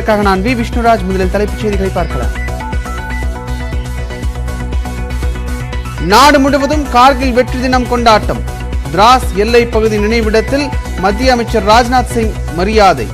அதற்காக நான் வி விஷ்ணுராஜ். முதலில் தலைப்புச் செய்திகளை பார்க்கலாம். நாடு முழுவதும் கார்கில் வெற்றி தினம் கொண்டாட்டம். திராஸ் எல்லை பகுதி நினைவிடத்தில் மத்திய அமைச்சர் ராஜ்நாத் சிங் மரியாதை.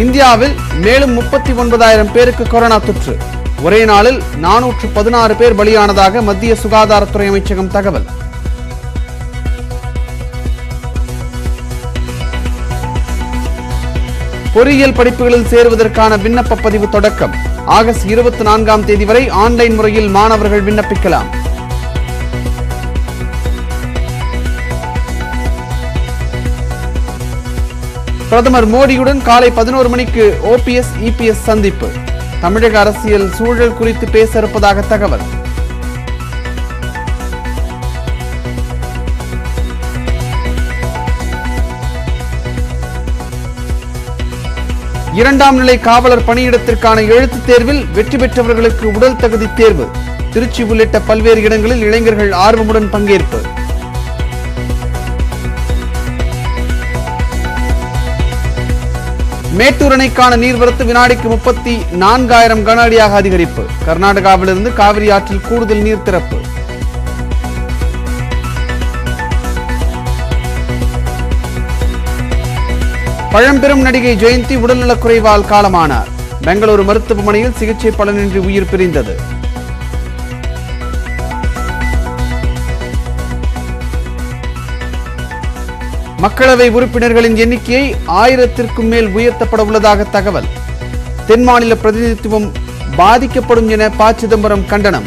இந்தியாவில் மேலும் 39,000 பேருக்கு கொரோனா தொற்று. ஒரே நாளில் 416 பேர் பலியானதாக மத்திய சுகாதாரத்துறை அமைச்சகம் தகவல். பொறியியல் படிப்புகளில் சேருவதற்கான விண்ணப்ப பதிவு தொடக்கம். ஆகஸ்ட் 24ஆம் தேதி வரை ஆன்லைன் முறையில் மாணவர்கள் விண்ணப்பிக்கலாம். பிரதமர் மோடியுடன் காலை 11 மணிக்கு OPS EPS சந்திப்பு. தமிழக அரசியல் சூழல் குறித்து பேச இருப்பதாக தகவல். இரண்டாம் நிலை காவலர் பணியிடத்திற்கான எழுத்துத் தேர்வில் வெற்றி பெற்றவர்களுக்கு உடல் தகுதி தேர்வு. திருச்சி உள்ளிட்ட பல்வேறு இடங்களில் இளைஞர்கள் ஆர்வமுடன் பங்கேற்பு. மேட்டூர் அணைக்கான நீர்வரத்து வினாடிக்கு 34,000 கன அடியாக அதிகரிப்பு. கர்நாடகாவிலிருந்து காவிரி ஆற்றில் கூடுதல் நீர் திறப்பு. பழம்பெரும் நடிகை ஜெயந்தி உடல்நலக்குறைவால் காலமானார். பெங்களூரு மருத்துவமனையில் சிகிச்சை பலனின்றி உயிர் பிரிந்தது. மக்களவை உறுப்பினர்களின் எண்ணிக்கையை 1000க்கும் மேல் உயர்த்தப்பட உள்ளதாக தகவல். தென் மாநில பிரதிநிதித்துவம் பாதிக்கப்படும் என ப. சிதம்பரம் கண்டனம்.